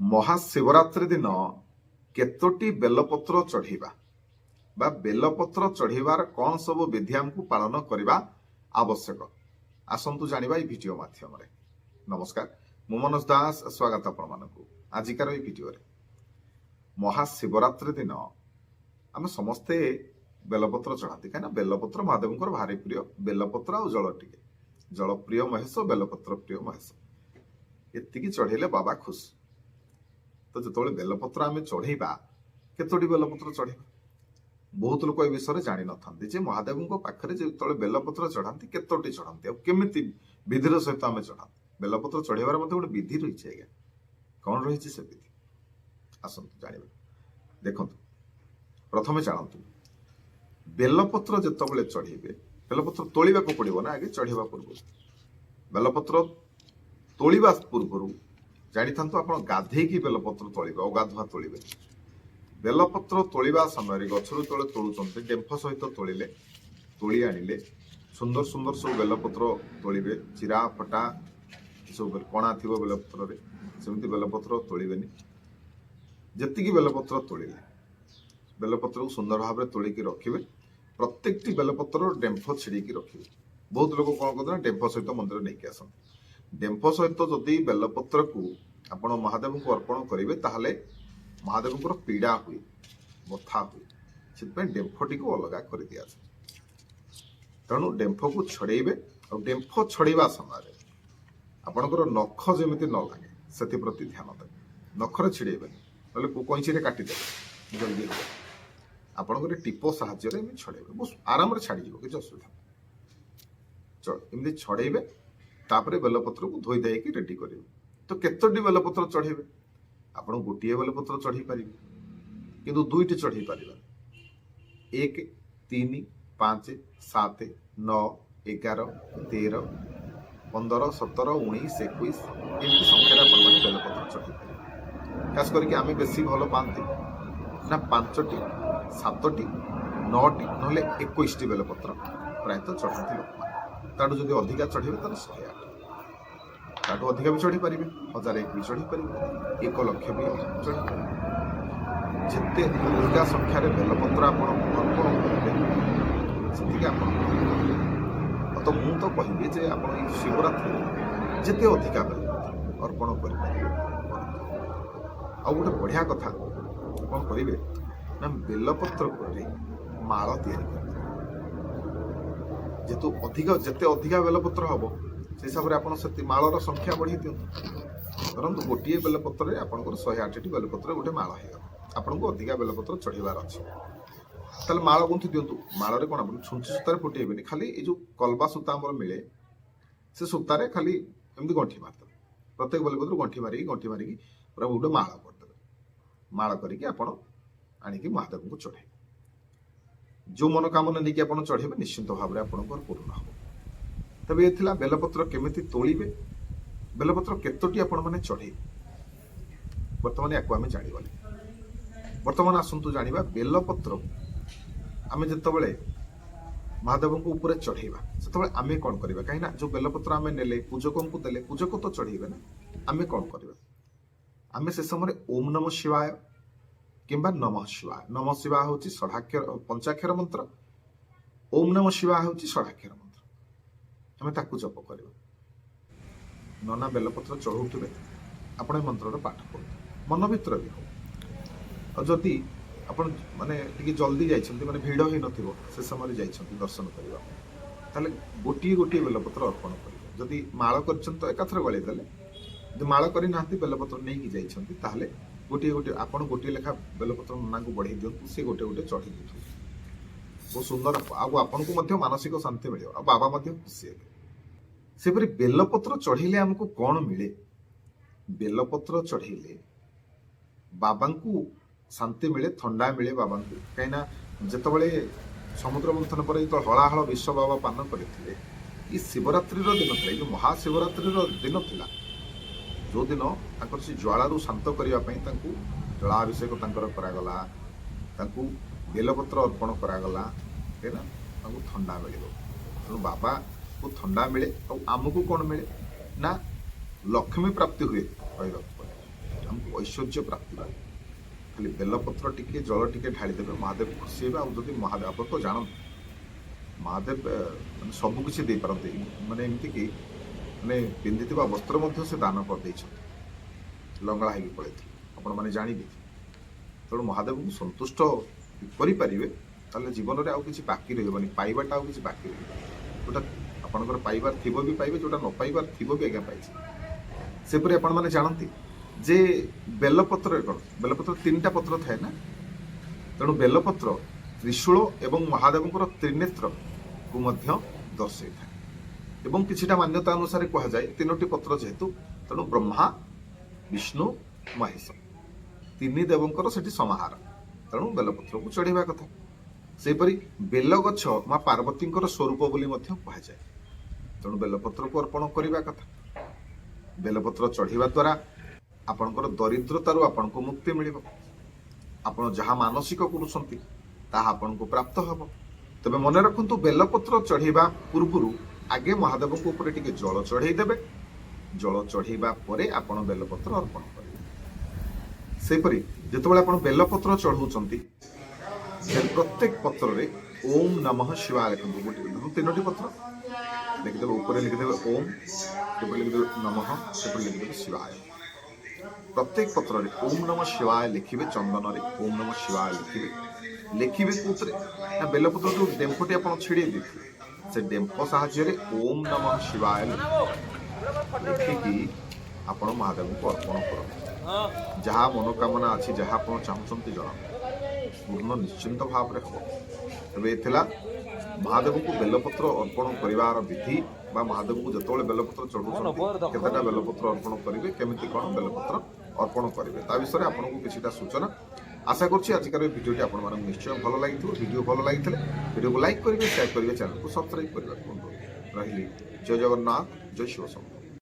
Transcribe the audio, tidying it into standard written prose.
महाशिवरात्रि दिन केतोटी बेलपत्र चढ़ीबा बा बेलपत्र चढ़ीबार कौन सब विधि आमको पालन करने आवश्यक आसतु जानिबा ई वीडियो माध्यम रे। नमस्कार, मु मनोज दास, स्वागत आपण मानकु आजिकार ई वीडियो रे। महाशिवरात्रि दिन आम समस्ते बेलपत्र चढ़ाती कहीं बेलपत्र महादेव भारी प्रिय। बेलपत्र आ जल टिके, जल प्रिय महेश, बेलपत्र प्रिय महेश, एति चढ़ेले बाबा खुश। तो जो बेलपत्र आम चढ़ेबा केतोटी बेलपत्र चढ़ेबा बहुत लोग ए विषय जानी नथांती जे महादेव पाखरे जो बेलपत्र चढ़ाती केतोटी चढ़ाती आ केमिति विधिर सहित आम चढ़ाती। बेलपत्र चढ़ेबार मते गोटे विधि रही है। आज्ञा कौन रही से विधि आसतु जानिबा। देखंतु प्रथमे जानतु बेलपत्र जेतबेले चढ़ेबे बेलपत्र तोलिबा को पड़िबो ना। आगे चढ़ेबा पूर्व बेलपत्र तोलिबा पूर्व जानी था आप गाधे की बेलपत्र तोलिबा, अगाधुआ तोलिबे। बेलपत्र तोलिबा समय गछरु तले तोलुचंते डेंफ सहित तोलिले, तोली आनिले सुंदर सुंदर सब बेलपत्र तोलिबे। चिरा फटा सब कणा थिबो बेलपत्र रे, सेमति बेलपत्र तोलिबेनी। जतिकी बेलपत्र तोलिले बेलपत्र को सुंदर भाव में तोलिकी रखिबे। प्रत्येकटी बेलपत्र डेंफ छिड़ीकी रखिबे। बहुत लोग कौन करते हैं डेंफ सहित मंदिर नहीं आसते। डेंफ सहित जदि बेलपत्र को आपण महादेव को अर्पण करेंगे ताहले महादेव को पीड़ा हुए, बथा हुए, से डेंफटी को अलग कर दिया जाए। तेणु डेंफ को छड़ेबे और डेंफ छड़ेबा समय आपणकर नख जमी न लगे से प्रति ध्यान देवे। नखरे छिड़ेबे ना कैंची काटिदेवे जल्दी हो। आपणकर टीप साहाय्य छड़ेबे, बहुत आराम से छाड़ी किसी असुविधा एमती छड़ेबे। तापर बेलपत्र को धोई देकी रेडी करेंगे। तो केतोटी बेलपत्र चढ़ेबे आप गोटे बेलपत्र चढ़ी पारे किंतु दुईटी चढ़ी पारे। 1 3 5 7 9 11 13 15 17 19 21 एमती संख्यार बेलपत्र चढ़ी पारे। खास करके आम बेसी भल पाती ना 5टी 7टी 9टी ना 21टी बेलपत्र प्रायतः चढ़ाती लोक मैंने। ताठू जब अधिका चढ़े तो 108, ताठू अधिका भी चढ़ी पारे, 1001 भी चढ़ी पारे, 1 लक्ष भी चढ़ी पारे। जिते अधिका संख्यार बेलपत्र आप अर्पण करेंगे आप। तो मुझे तो कहि जे आप शिवरात्रि जिते अधिका बेलपत्र अर्पण करेंगे। आ गोटे बढ़िया कथा कौन करेंगे ना बेलपत्र माल तैयारी जेतु जिते अधिका बेलपत्र हम से हिसाब से आप मालर संख्या बढ़ी दिखाँ। धरतु गोटे बेलपत्र आपंकर 108टी बेलपत्र गोटे माल हो आपन को अधिका बेलपत्र चढ़ार अच्छे ताल माल गुंथि दिंतु। माल कौन आप छुंची सूतार फुटेबे, खाली ये कलबा सूता आम मिले से सूतार खाली एमती गंठी मारदेवे। प्रत्येक बेलपत्र गंठी मारिकी पूरा गोटे माल करदेवे। माल करके आप आणिकी महादेव को चढ़े जो मनोकामना नहीं कि चढ़ेबे निश्चिंत भाव में आपंकर पूर्ण हम। तब ये थिला बेलपत्र केमिति तोलिबे, बेलपत्र केतोटी आपण माने चढ़े वर्तमान याको आमे जानिबाले। वर्तमान आसंतु जानिबा बेलपत्र आमे जतबेले महादेव को ऊपर चढ़ेबा सेतबेले आमे कोन करबा। कहीं ना जो बेलपत्र आमे नेले पूजकों को देले, पूजक तो चढ़ेबे ना। आमे कोन करबा, आमे से समय ओम नमः शिवाय किंबा नमः शिवाय। नमः शिवाय होची षडाक्षर पंचाक्षर मंत्र, ओम नमः शिवाय होची षडाक्षर मंत्र। हमें ताकू जप करबा। नना बेलपत्र चढ़ाउथिबे आपण मंत्र पाठ कर मन भीतर भी हो। और जदि आपण माने टिके जल्दी जाइछंती माने भीड़ ही नथिबो से समय जाइछंती दर्शन करबा ताले गोटी गोटी बेलपत्र अर्पण करबा। जदि माळ करछन तो एकाथरे गळे देले, जदि माळ करि नाहंती बेलपत्र नै कि जाइछंती ताले गोटी गोटी आपण गोटी लेखा बेलपत्र नना को बढ़ी दियंतु। से गोटे गोटे चढ़ी दियंतु, बहुत सुंदर आपन को मध्य मानसिक शांति मिले आ बाबा मध्य खुशी हेबे। सेपरि बेलपत्र चढ़ेले हमको कौन मिले? बेलपत्र चढ़ेले बाबा को शांति मिले, ठंडा मिले बाबा को। कहीं जितेबाला समुद्र मंथन पर जो हलाहल विष बाबा पान करते ये शिवरात्रि दिन था, जो महाशिवरात्रि दिन था जो दिन से ज्वालू शांत करने जलाभिषेक करागला, बेलपत्र अर्पण करागला, ठंडा मिले। तेणु बाबा को ठंडा मिले और आमको कौन मिले ना लक्ष्मी प्राप्ति हुए। ଆମକୁ ଐଶ୍ୱର୍ଯ୍ୟ ପ୍ରାପ୍ତି ପାଏ। ଖାଲି ବେଲପତ୍ର ଟିକେ ଜଳ ଟିକେ ଢାଳିଦେବେ ମହାଦେବ ଖୁସି ହେବେ। ଆଉ ଯଦି ମହାଦେବ ଆପଣ ତ ଜାଣନ୍ତି ମହାଦେବ ମାନେ ସବୁ କିଛି ଦେଇପାରନ୍ତି, ମାନେ ଏମିତି କି ମାନେ ପିନ୍ଧିଥିବା ବସ୍ତ୍ର ମଧ୍ୟ ସେ ଦାନ କରିଦେଇଛନ୍ତି, ଲଙ୍ଗଳା ହେଇକି ପଳେଇଥିଲେ, ଆପଣମାନେ ଜାଣିବେ। ତେଣୁ ମହାଦେବଙ୍କୁ ସନ୍ତୁଷ୍ଟ କରିପାରିବେ ତାହେଲେ ଜୀବନରେ ଆଉ କିଛି ବାକି ରହିବନି, ପାଇବାଟା ଆଉ କିଛି ବାକି ରହିବନି। ଯୋଉଟା ଆପଣଙ୍କର ପାଇବାର ଥିବ ବି ପାଇବେ, ଯୋଉଟା ନ ପାଇବାର ଥିବ ବି ଆଜ୍ଞା ପାଇছে। ସେପରି ଆପଣମାନେ ଜାଣନ୍ତି ଯେ ବେଲପତ୍ରରେ କ'ଣ, ବେଲପତ୍ର 3ଟା ପତ୍ର ଥାଏ ନା, ତେଣୁ ବେଲପତ୍ର ତ୍ରିଶୂଳ ଏବଂ ମହାଦେବଙ୍କର ତ୍ରିନେତ୍ରକୁ ମଧ୍ୟ ଦର୍ଶାଇଥାଏ। ଏବଂ କିଛିଟା ମାନ୍ୟତା ଅନୁସାରେ କୁହାଯାଏ 3ଟି ପତ୍ର ଯେହେତୁ, ତେଣୁ ବ୍ରହ୍ମା ବିଷ୍ଣୁ ମହେଶ 3 ଦେବଙ୍କର ସେଠି ସମାହାର, ତେଣୁ ବେଲପତ୍ରକୁ ଚଢେଇବା କଥା। ସେହିପରି ବେଲଗଛ ମା ପାର୍ବତୀଙ୍କର ସ୍ୱରୂପ ବୋଲି ମଧ୍ୟ କୁହାଯାଏ, ତେଣୁ ବେଲପତ୍ରକୁ ଅର୍ପଣ କରିବା କଥା। ବେଲପତ୍ର ଚଢିବା ଦ୍ୱାରା ଆପଣଙ୍କର ଦରିଦ୍ରତାରୁ ଆପଣଙ୍କୁ ମୁକ୍ତି ମିଳିବ। ଆପଣ ଯାହା ମାନସିକ କରୁଛନ୍ତି ତାହା ଆପଣଙ୍କୁ ପ୍ରାପ୍ତ ହେବ। ତେବେ ମନେ ରଖନ୍ତୁ, ବେଲପତ୍ର ଚଢେଇବା ପୂର୍ବରୁ ଆଗେ ମହାଦେବଙ୍କ ଉପରେ ଟିକେ ଜଳ ଚଢେଇ ଦେବେ। ଜଳ ଚଢେଇବା ପରେ ଆପଣ ବେଲପତ୍ର ଅର୍ପଣ କରିବେ। ସେହିପରି ଯେତେବେଳେ ଆପଣ ବେଲପତ୍ର ଚଢଉଛନ୍ତି ପ୍ରତ୍ୟେକ ପତ୍ରରେ ଓମ୍ ନମଃ ଶିବାୟ ଲେଖନ୍ତୁ। ଗୋଟେ 3ଟି ପତ୍ର ଲେଖିଦେବେ, ଉପରେ ଲିଖିଦେବେ ଓମ୍, ସେପଟେ ଲିଖିଦେବେ ନମଃ, ସେପଟେ ଲିଖିଦେବେ ଶିବାୟ। ପ୍ରତ୍ୟେକ ପତ୍ରରେ ଓମ୍ ନମଃ ଶିବାୟ ଲେଖିବେ, ଚନ୍ଦନରେ ଓମ୍ ନମଃ ଶିବାୟ ଲେଖିବେ। ଲେଖିବେ କୋଉଥିରେ ନା ବେଲପତ୍ର ଯୋଉ ଡେମ୍ଫଟି ଆପଣ ଛିଡେଇ ଦେଇଥିବେ ସେ ଡେମ୍ଫ ସାହାଯ୍ୟରେ ଓମ୍ ନମଃ ଶିବାୟ ଲେଖିକି ଆପଣ ମହାଦେବଙ୍କୁ ଅର୍ପଣ କରନ୍ତୁ। ଯାହା ମନୋକାମନା ଅଛି, ଯାହା ଆପଣ ଚାହୁଁଛନ୍ତି ଜଣାନ୍ତୁ, ପୂର୍ଣ୍ଣ ନିଶ୍ଚିନ୍ତ ଭାବରେ ହେବ। ତେବେ ଏ ଥିଲା ମହାଦେବଙ୍କୁ ବେଲପତ୍ର ଅର୍ପଣ କରିବାର ବିଧି, ବା ମହାଦେବଙ୍କୁ ଯେତେବେଳେ ବେଲପତ୍ର ଚଢୁଛନ୍ତି କେତେଟା ବେଲପତ୍ର ଅର୍ପଣ କରିବେ, କେମିତି କ'ଣ ବେଲପତ୍ର ଅର୍ପଣ କରିବେ, ତା ବିଷୟରେ ଆପଣଙ୍କୁ କିଛିଟା ସୂଚନା। ଆଶା କରୁଛି ଆଜିକାର এই ଭିଡ଼ିଓଟି ଆପଣମାନଙ୍କୁ ନିଶ୍ଚୟ ଭଲ ଲାଗିଥିବ। ଭିଡ଼ିଓ ଭଲ ଲାଗିଥିଲେ ଭିଡ଼ିଓକୁ ଲାଇକ୍ କରିବେ, ସେୟାର କରିବେ, ଚ୍ୟାନେଲକୁ ସବସ୍କ୍ରାଇବ୍ କରିବାକୁ ଭୁଲନ୍ତୁ। ରହିଲି, ଜୟ ଜଗନ୍ନାଥ, ଜୟ ଶିବ ଶମ୍ଭୁ।